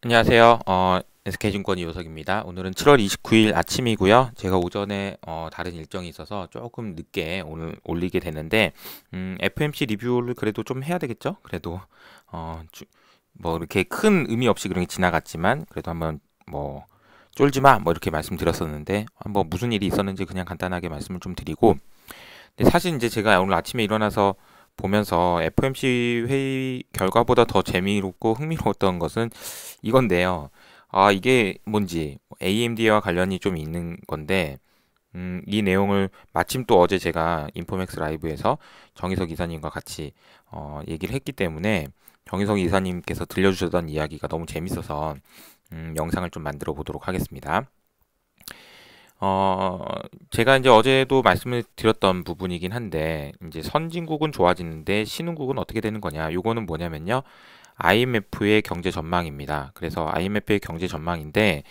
안녕하세요. SK증권 이호석입니다. 오늘은 7월 29일 아침이고요. 제가 오전에 다른 일정이 있어서 조금 늦게 오늘 올리게 됐는데 FMC 리뷰를 그래도 좀 해야 되겠죠? 그래도 뭐 이렇게 큰 의미 없이 그런 게 지나갔지만 그래도 한번 뭐 쫄지 마 뭐 이렇게 말씀드렸었는데 한번 무슨 일이 있었는지 그냥 간단하게 말씀을 좀 드리고, 근데 사실 이제 제가 오늘 아침에 일어나서 보면서 FMC 회의 결과보다 더 재미롭고 흥미로웠던 것은 이건데요. 이게 뭔지 AMD와 관련이 좀 있는 건데, 이 내용을 마침 또 어제 제가 인포맥스 라이브에서 정희석 이사님과 같이 얘기를 했기 때문에 정희석 이사님께서 들려주셨던 이야기가 너무 재밌어서 영상을 좀 만들어 보도록 하겠습니다. 어, 제가 이제 어제도 말씀을 드렸던 부분이긴 한데, 이제 선진국은 좋아지는데 신흥국은 어떻게 되는 거냐? 요거는 뭐냐면요. IMF의 경제 전망입니다. 그래서 IMF의 경제 전망인데,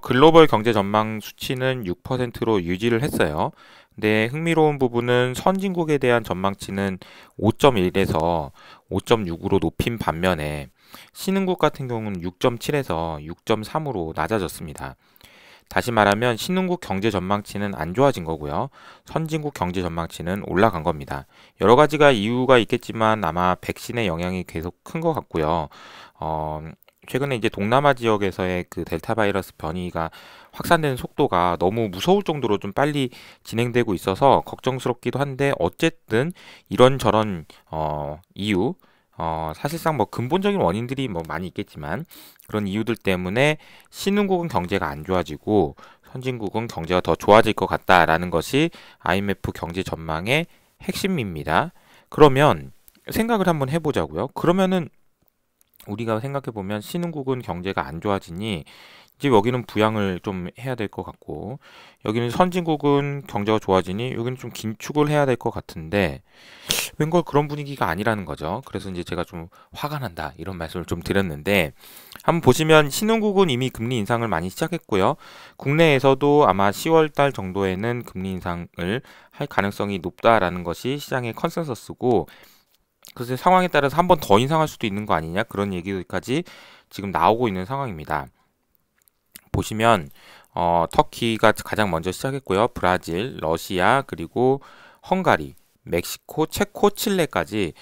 글로벌 경제 전망 수치는 6%로 유지를 했어요. 근데 흥미로운 부분은 선진국에 대한 전망치는 5.1에서 5.6으로 높인 반면에 신흥국 같은 경우는 6.7에서 6.3으로 낮아졌습니다. 다시 말하면 신흥국 경제 전망치는 안 좋아진 거고요. 선진국 경제 전망치는 올라간 겁니다. 여러 가지가 이유가 있겠지만 아마 백신의 영향이 계속 큰 것 같고요. 최근에 이제 동남아 지역에서의 그 델타 바이러스 변이가 확산되는 속도가 너무 무서울 정도로 좀 빨리 진행되고 있어서 걱정스럽기도 한데, 어쨌든 이런저런 이유, 사실상 뭐 근본적인 원인들이 뭐 많이 있겠지만 그런 이유들 때문에 신흥국은 경제가 안 좋아지고 선진국은 경제가 더 좋아질 것 같다라는 것이 IMF 경제 전망의 핵심입니다. 그러면 생각을 한번 해보자고요. 그러면은 우리가 생각해 보면 신흥국은 경제가 안 좋아지니 이제 여기는 부양을 좀 해야 될 것 같고, 여기는 선진국은 경제가 좋아지니 여기는 좀 긴축을 해야 될 것 같은데 웬걸 그런 분위기가 아니라는 거죠. 그래서 이제 제가 좀 화가 난다 이런 말씀을 좀 드렸는데, 한번 보시면 신흥국은 이미 금리 인상을 많이 시작했고요. 국내에서도 아마 10월 달 정도에는 금리 인상을 할 가능성이 높다라는 것이 시장의 컨센서스고, 그래서 상황에 따라서 한 번 더 인상할 수도 있는 거 아니냐 그런 얘기까지 지금 나오고 있는 상황입니다. 보시면 터키가 가장 먼저 시작했고요. 브라질, 러시아, 그리고 헝가리, 멕시코, 체코, 칠레까지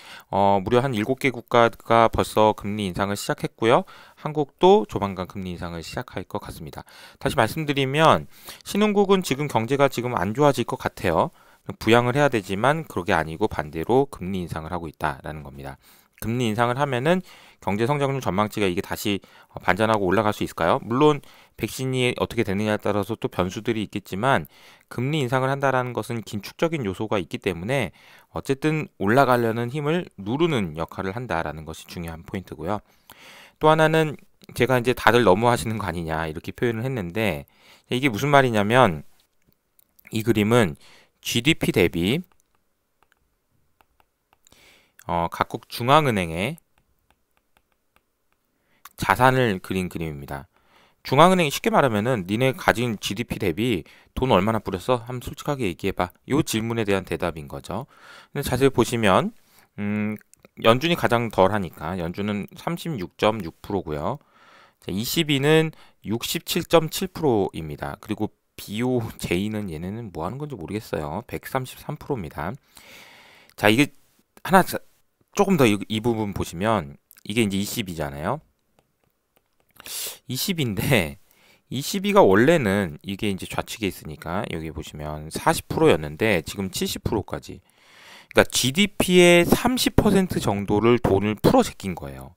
무려 한 7개 국가가 벌써 금리 인상을 시작했고요. 한국도 조만간 금리 인상을 시작할 것 같습니다. 다시 말씀드리면 신흥국은 지금 경제가 지금 안 좋아질 것 같아요. 부양을 해야 되지만 그게 아니고 반대로 금리 인상을 하고 있다라는 겁니다. 금리 인상을 하면은 경제 성장률 전망치가 이게 다시 반전하고 올라갈 수 있을까요? 물론 백신이 어떻게 되느냐에 따라서 또 변수들이 있겠지만 금리 인상을 한다라는 것은 긴축적인 요소가 있기 때문에 어쨌든 올라가려는 힘을 누르는 역할을 한다라는 것이 중요한 포인트고요. 또 하나는 제가 이제 다들 너무 하시는 거 아니냐 이렇게 표현을 했는데, 이게 무슨 말이냐면 이 그림은 GDP 대비 각국 중앙은행의 자산을 그린 그림입니다. 중앙은행이 쉽게 말하면은 니네 가진 GDP 대비 돈 얼마나 뿌렸어? 한번 솔직하게 얘기해봐. 이 질문에 대한 대답인 거죠. 근데 자세히 보시면 연준이 가장 덜하니까 연준은 36.6%고요. 22는 67.7%입니다. 그리고 BOJ는 얘네는 뭐 하는 건지 모르겠어요. 133%입니다. 자, 이게 하나 조금 더 이 부분 보시면 이게 이제 20이잖아요. 20인데 22가 원래는 이게 이제 좌측에 있으니까 여기 보시면 40%였는데 지금 70%까지. 그러니까 GDP의 30% 정도를 돈을 풀어 제낀 거예요.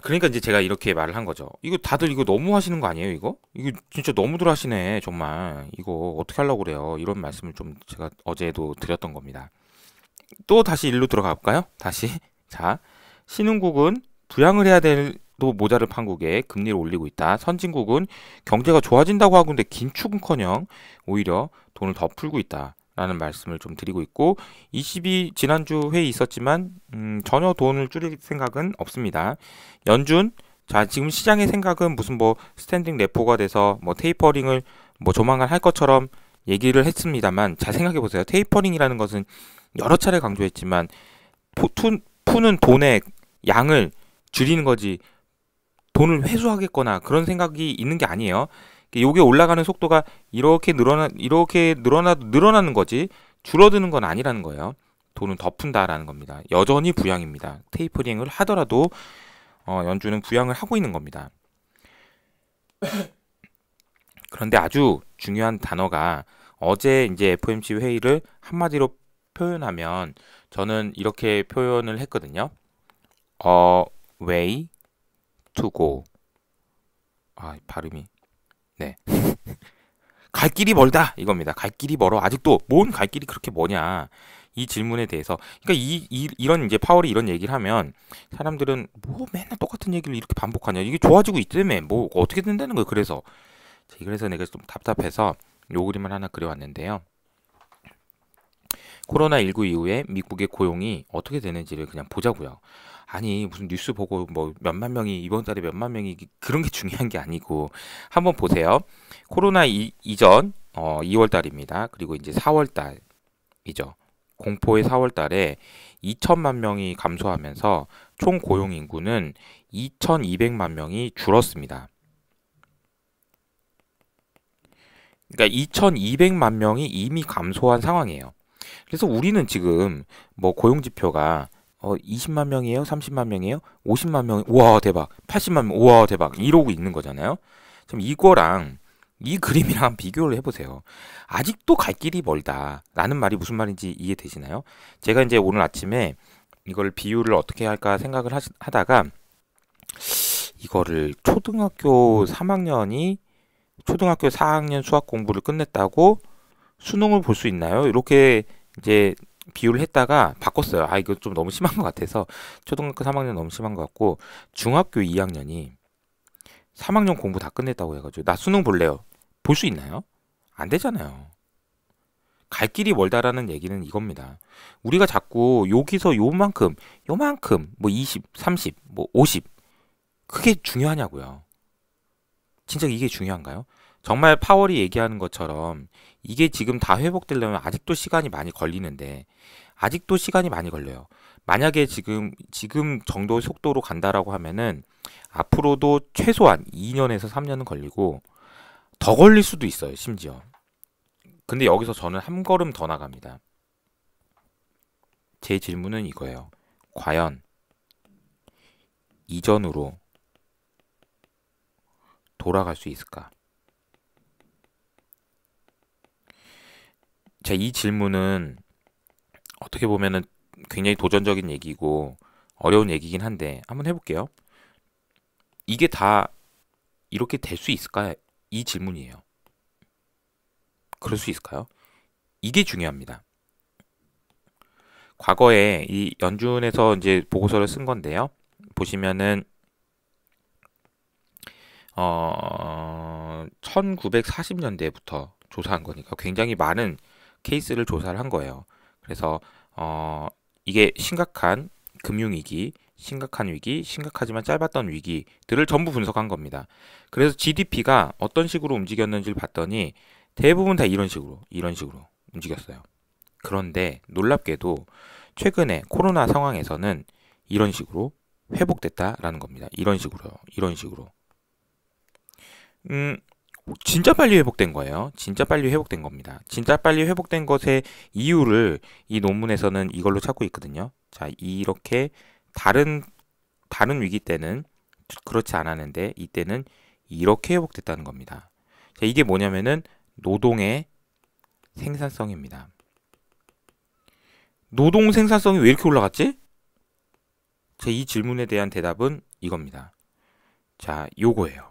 그러니까 이제 제가 이렇게 말을 한 거죠. 이거 다들 이거 너무 하시는 거 아니에요, 이거? 이거 진짜 너무들 하시네, 정말. 이거 어떻게 하려고 그래요? 이런 말씀을 좀 제가 어제도 드렸던 겁니다. 또 다시 일로 들어가 볼까요? 다시. 자, 신흥국은 부양을 해야 될 또 모자를 판국에 금리를 올리고 있다. 선진국은 경제가 좋아진다고 하고 있는데 긴축은커녕 오히려 돈을 더 풀고 있다. 라는 말씀을 좀 드리고 있고, 22 지난주 회의 있었지만 전혀 돈을 줄일 생각은 없습니다. 연준, 자, 지금 시장의 생각은 무슨 뭐 스탠딩 레포가 돼서 뭐 테이퍼링을 뭐 조만간 할 것처럼 얘기를 했습니다만, 잘 생각해 보세요. 테이퍼링이라는 것은 여러 차례 강조했지만 푸는 돈의 양을 줄이는 거지 돈을 회수하겠거나 그런 생각이 있는 게 아니에요. 요게 올라가는 속도가 늘어나는 거지 줄어드는 건 아니라는 거예요. 돈은 더 푼다라는 겁니다. 여전히 부양입니다. 테이퍼링을 하더라도 연준은 부양을 하고 있는 겁니다. 그런데 아주 중요한 단어가 어제 이제 FOMC 회의를 한마디로 표현하면 저는 이렇게 표현을 했거든요. way to go. 발음이. 네. 갈 길이 멀다 이겁니다. 갈 길이 멀어. 아직도 뭔 갈 길이 그렇게 뭐냐. 이 질문에 대해서 그러니까 이런 이제 파월이 이런 얘기를 하면 사람들은 뭐 맨날 똑같은 얘기를 이렇게 반복하냐. 이게 좋아지고 있다며. 뭐 어떻게 된다는 거예요. 그래서 내가 좀 답답해서 요 그림을 하나 그려왔는데요. 코로나19 이후에 미국의 고용이 어떻게 되는지를 그냥 보자고요. 아니 무슨 뉴스 보고 뭐 몇만 명이 이번 달에 몇만 명이 그런 게 중요한 게 아니고 한번 보세요. 코로나 이전 2월 달입니다. 그리고 이제 4월 달이죠. 공포의 4월 달에 2천만 명이 감소하면서 총 고용 인구는 2,200만 명이 줄었습니다. 그러니까 2,200만 명이 이미 감소한 상황이에요. 그래서 우리는 지금 뭐 고용 지표가 20만 명이에요? 30만 명이에요? 50만 명? 우와 대박. 80만 명? 우와 대박. 이러고 있는 거잖아요. 지금 이거랑 이 그림이랑 비교를 해보세요. 아직도 갈 길이 멀다 라는 말이 무슨 말인지 이해되시나요? 제가 이제 오늘 아침에 이걸 비유를 어떻게 할까 생각을 하다가 이거를 초등학교 4학년 수학 공부를 끝냈다고 수능을 볼 수 있나요? 이렇게 이제 비유를 했다가 바꿨어요. 이거 좀 너무 심한 것 같아서 초등학교 3학년 너무 심한 것 같고 중학교 2학년이 3학년 공부 다 끝냈다고 해가지고 나 수능 볼래요. 볼 수 있나요? 안 되잖아요. 갈 길이 멀다라는 얘기는 이겁니다. 우리가 자꾸 여기서 요만큼 뭐 20, 30, 뭐 50 그게 중요하냐고요. 진짜 이게 중요한가요? 정말 파월이 얘기하는 것처럼 이게 지금 다 회복되려면 아직도 시간이 많이 걸리는데 아직도 시간이 많이 걸려요. 만약에 지금 정도의 속도로 간다라고 하면은 앞으로도 최소한 2년에서 3년은 걸리고 더 걸릴 수도 있어요. 심지어. 근데 여기서 저는 한 걸음 더 나갑니다. 제 질문은 이거예요. 과연 이전으로 돌아갈 수 있을까? 자, 이 질문은 어떻게 보면은 굉장히 도전적인 얘기고 어려운 얘기긴 한데 한번 해볼게요. 이게 다 이렇게 될 수 있을까? 이 질문이에요. 그럴 수 있을까요? 이게 중요합니다. 과거에 이 연준에서 이제 보고서를 쓴 건데요. 보시면은 1940년대부터 조사한 거니까 굉장히 많은 케이스를 조사를 한 거예요. 그래서 이게 심각한 금융위기, 심각한 위기, 심각하지만 짧았던 위기들을 전부 분석한 겁니다. 그래서 GDP가 어떤 식으로 움직였는지를 봤더니 대부분 다 이런 식으로 움직였어요. 그런데 놀랍게도 최근에 코로나 상황에서는 이런 식으로 회복됐다라는 겁니다. 이런 식으로. 진짜 빨리 회복된 거예요. 진짜 빨리 회복된 겁니다. 진짜 빨리 회복된 것의 이유를 이 논문에서는 이걸로 찾고 있거든요. 자, 이렇게 다른 위기 때는 그렇지 않았는데 이때는 이렇게 회복됐다는 겁니다. 자, 이게 뭐냐면은 노동의 생산성입니다. 노동 생산성이 왜 이렇게 올라갔지? 자, 이 질문에 대한 대답은 이겁니다. 자, 요거예요.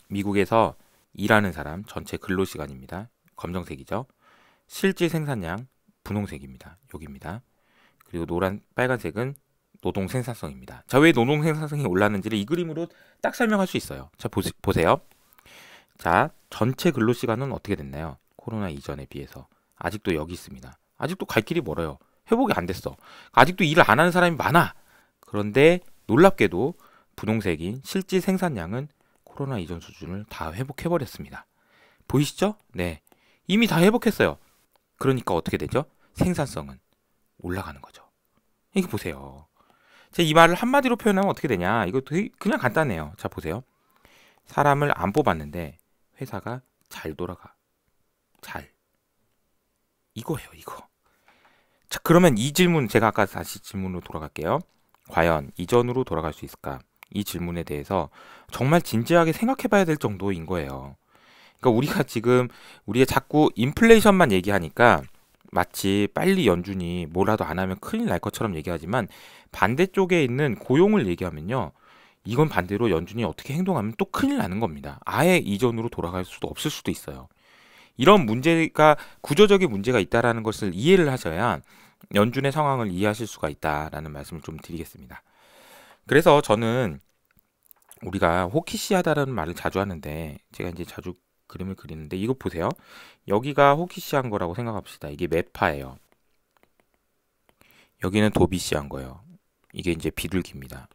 미국에서 일하는 사람 전체 근로시간입니다. 검정색이죠. 실질 생산량 분홍색입니다. 여기입니다. 그리고 빨간색은 노동 생산성입니다. 자, 왜 노동 생산성이 올랐는지를 이 그림으로 딱 설명할 수 있어요. 자, 보세요. 자, 전체 근로시간은 어떻게 됐나요? 코로나 이전에 비해서 아직도 여기 있습니다. 아직도 갈 길이 멀어요. 회복이 안 됐어. 아직도 일을 안 하는 사람이 많아. 그런데 놀랍게도 분홍색인 실질 생산량은 코로나 이전 수준을 다 회복해버렸습니다. 보이시죠? 네. 이미 다 회복했어요. 그러니까 어떻게 되죠? 생산성은 올라가는 거죠. 이게 보세요. 이 말을 한마디로 표현하면 어떻게 되냐? 이거 되게 그냥 간단해요. 자, 보세요. 사람을 안 뽑았는데 회사가 잘 돌아가. 잘. 이거예요, 이거. 자, 그러면 이 질문, 제가 아까 다시 질문으로 돌아갈게요. 과연 이전으로 돌아갈 수 있을까? 이 질문에 대해서 정말 진지하게 생각해 봐야 될 정도인 거예요. 그러니까 우리가 지금 우리가 자꾸 인플레이션만 얘기하니까 마치 빨리 연준이 뭐라도 안 하면 큰일 날 것처럼 얘기하지만 반대쪽에 있는 고용을 얘기하면요. 이건 반대로 연준이 어떻게 행동하면 또 큰일 나는 겁니다. 아예 이전으로 돌아갈 수도 없을 수도 있어요. 이런 문제가 구조적인 문제가 있다라는 것을 이해를 하셔야 연준의 상황을 이해하실 수가 있다라는 말씀을 좀 드리겠습니다. 그래서 저는 우리가 호키시하다라는 말을 자주 하는데 제가 이제 자주 그림을 그리는데 이거 보세요. 여기가 호키시한 거라고 생각합시다. 이게 매파예요. 여기는 도비시한 거예요. 이게 이제 비둘기입니다.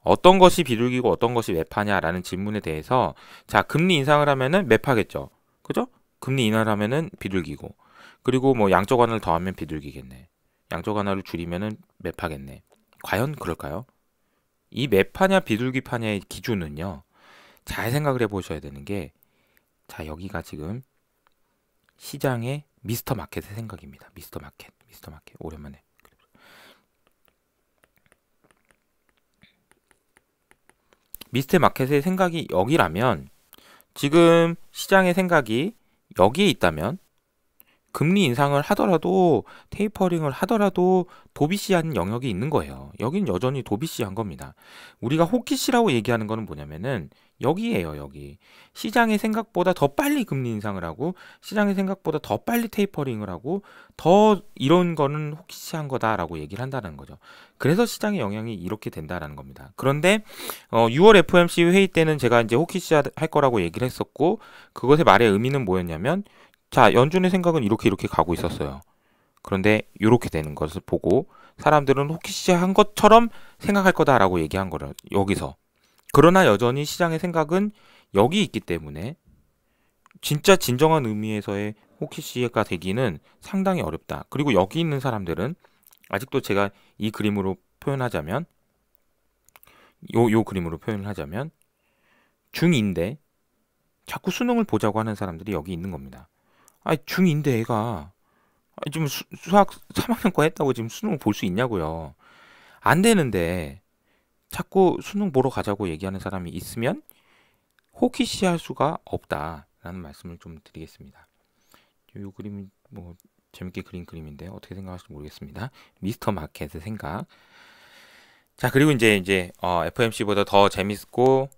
어떤 것이 비둘기고 어떤 것이 매파냐라는 질문에 대해서 자, 금리 인상을 하면은 매파겠죠. 그죠? 금리 인하를 하면은 비둘기고 그리고 뭐 양적 완화를 더하면 비둘기겠네. 양적 완화를 줄이면은 매파겠네. 과연 그럴까요? 이 매파냐 비둘기파냐의 기준은요. 잘 생각을 해보셔야 되는 게 자, 여기가 지금 시장의 미스터 마켓의 생각입니다. 미스터 마켓. 오랜만에. 미스터 마켓의 생각이 여기라면 지금 시장의 생각이 여기에 있다면 금리 인상을 하더라도 테이퍼링을 하더라도 도비시한 영역이 있는 거예요. 여긴 여전히 도비시한 겁니다. 우리가 호키시라고 얘기하는 거는 뭐냐면은 여기에요. 여기 시장의 생각보다 더 빨리 금리 인상을 하고 시장의 생각보다 더 빨리 테이퍼링을 하고 더 이런 거는 호키시한 거다라고 얘기를 한다는 거죠. 그래서 시장의 영향이 이렇게 된다라는 겁니다. 그런데 6월 FOMC 회의 때는 제가 이제 호키시 할 거라고 얘기를 했었고 그것의 말의 의미는 뭐였냐면 자, 연준의 생각은 이렇게 가고 있었어요. 그런데 이렇게 되는 것을 보고 사람들은 호키시한 것처럼 생각할 거다라고 얘기한 거를 여기서. 그러나 여전히 시장의 생각은 여기 있기 때문에 진짜 진정한 의미에서의 호키시가 되기는 상당히 어렵다. 그리고 여기 있는 사람들은 아직도 제가 이 그림으로 표현하자면 요 그림으로 표현을 하자면 중2인데 자꾸 수능을 보자고 하는 사람들이 여기 있는 겁니다. 아니 중2인데 애가 지금 수학 3학년과 했다고 지금 수능 볼 수 있냐고요. 안 되는데 자꾸 수능 보러 가자고 얘기하는 사람이 있으면 호키시 할 수가 없다라는 말씀을 좀 드리겠습니다. 이 그림이 뭐 재밌게 그린 그림인데 어떻게 생각하실지 모르겠습니다. 미스터 마켓의 생각. 자, 그리고 이제 FOMC보다 더 재밌고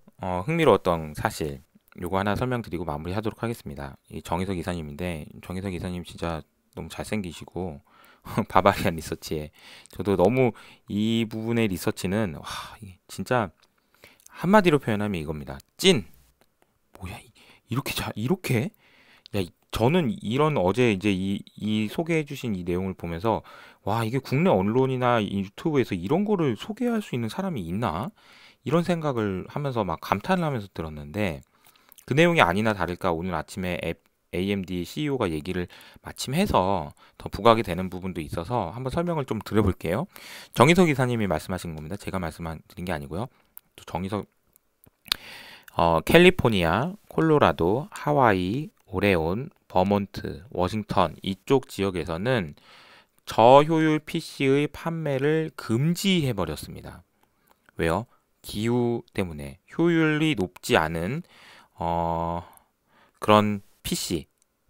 흥미로웠던 사실 요거 하나 설명드리고 마무리하도록 하겠습니다. 이 정희석 이사님인데 정희석 이사님 진짜 너무 잘생기시고 바바리안 리서치에 저도 너무 이 부분의 리서치는 와 진짜 한마디로 표현하면 이겁니다. 찐. 뭐야 이렇게 야 저는 이런 어제 이제 이 소개해주신 이 내용을 보면서 와 이게 국내 언론이나 유튜브에서 이런 거를 소개할 수 있는 사람이 있나 이런 생각을 하면서 막 감탄을 하면서 들었는데 그 내용이 아니나 다를까 오늘 아침에 AMD CEO가 얘기를 마침 해서 더 부각이 되는 부분도 있어서 한번 설명을 좀 드려볼게요. 정희석 이사님이 말씀하신 겁니다. 제가 말씀드린 게 아니고요. 또 정희석 캘리포니아, 콜로라도, 하와이, 오레온, 버몬트, 워싱턴 이쪽 지역에서는 저효율 PC의 판매를 금지해 버렸습니다. 왜요? 기후 때문에 효율이 높지 않은 그런 PC,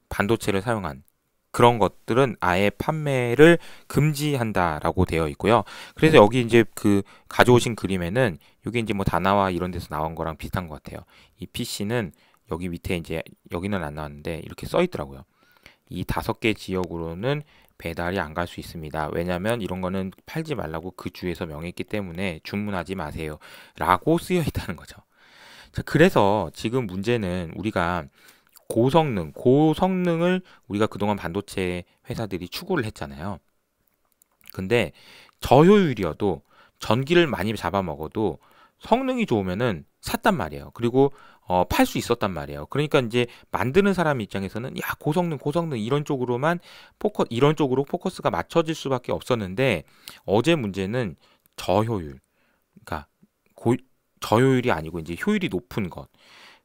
반도체를 사용한 그런 것들은 아예 판매를 금지한다라고 되어 있고요. 그래서 여기 이제 그 가져오신 그림에는 이게 이제 뭐 다나와 이런 데서 나온 거랑 비슷한 것 같아요. 이 PC는 여기 밑에 이제 여기는 안 나왔는데 이렇게 써 있더라고요. 이 5개 지역으로는 배달이 안 갈 수 있습니다. 왜냐하면 이런 거는 팔지 말라고 그 주에서 명했기 때문에 주문하지 마세요. 라고 쓰여 있다는 거죠. 자, 그래서 지금 문제는 우리가 고성능을 우리가 그동안 반도체 회사들이 추구를 했잖아요. 근데 저효율이어도 전기를 많이 잡아먹어도 성능이 좋으면은 샀단 말이에요. 그리고 팔 수 있었단 말이에요. 그러니까 이제 만드는 사람 입장에서는 야 고성능 이런 쪽으로 포커스가 맞춰질 수밖에 없었는데 어제 문제는 저효율, 그러니까 저효율이 아니고 이제 효율이 높은 것.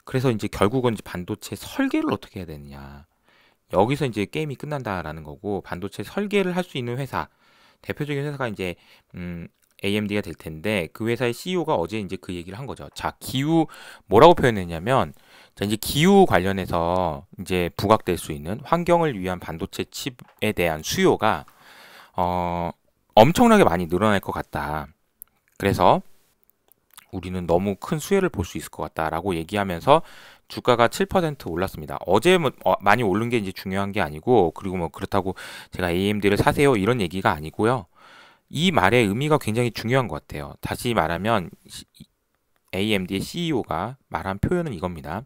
그래서 이제 결국은 이제 반도체 설계를 어떻게 해야 되느냐. 여기서 이제 게임이 끝난다라는 거고, 반도체 설계를 할 수 있는 회사, 대표적인 회사가 이제 AMD가 될 텐데, 그 회사의 CEO가 어제 이제 그 얘기를 한 거죠. 자, 기후 뭐라고 표현했냐면, 자, 이제 기후 관련해서 이제 부각될 수 있는 환경을 위한 반도체 칩에 대한 수요가 엄청나게 많이 늘어날 것 같다. 그래서 우리는 너무 큰 수혜를 볼 수 있을 것 같다라고 얘기하면서 주가가 7% 올랐습니다. 어제 뭐 많이 오른 게 이제 중요한 게 아니고, 그리고 뭐 그렇다고 제가 AMD를 사세요 이런 얘기가 아니고요. 이 말의 의미가 굉장히 중요한 것 같아요. 다시 말하면 AMD의 CEO가 말한 표현은 이겁니다.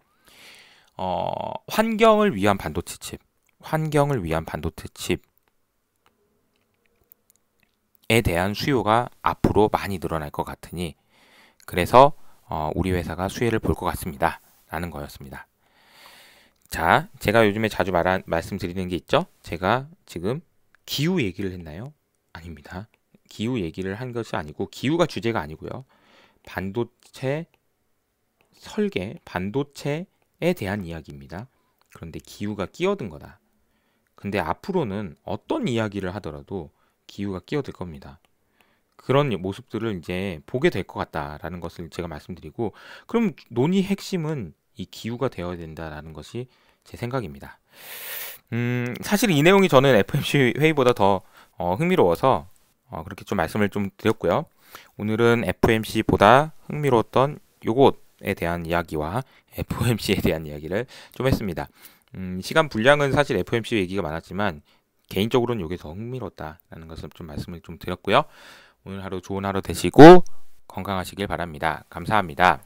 환경을 위한 반도체 칩, 환경을 위한 반도체 칩에 대한 수요가 앞으로 많이 늘어날 것 같으니, 그래서 우리 회사가 수혜를 볼 것 같습니다 라는 거였습니다. 자, 제가 요즘에 자주 말씀드리는 게 있죠. 제가 지금 기후 얘기를 했나요? 아닙니다. 기후 얘기를 한 것이 아니고, 기후가 주제가 아니고요. 반도체 설계, 반도체에 대한 이야기입니다. 그런데 기후가 끼어든 거다. 근데 앞으로는 어떤 이야기를 하더라도 기후가 끼어들 겁니다. 그런 모습들을 이제 보게 될 것 같다라는 것을 제가 말씀드리고, 그럼 논의 핵심은 이 기후가 되어야 된다라는 것이 제 생각입니다. 사실 이 내용이 저는 FOMC 회의보다 더 흥미로워서 그렇게 좀 말씀을 좀 드렸고요. 오늘은 FOMC보다 흥미로웠던 요것에 대한 이야기와 FOMC에 대한 이야기를 좀 했습니다. 시간 분량은 사실 FOMC 얘기가 많았지만 개인적으로는 이게 더 흥미롭다라는 것을 좀 말씀을 좀 드렸고요. 오늘 하루 좋은 하루 되시고 건강하시길 바랍니다. 감사합니다.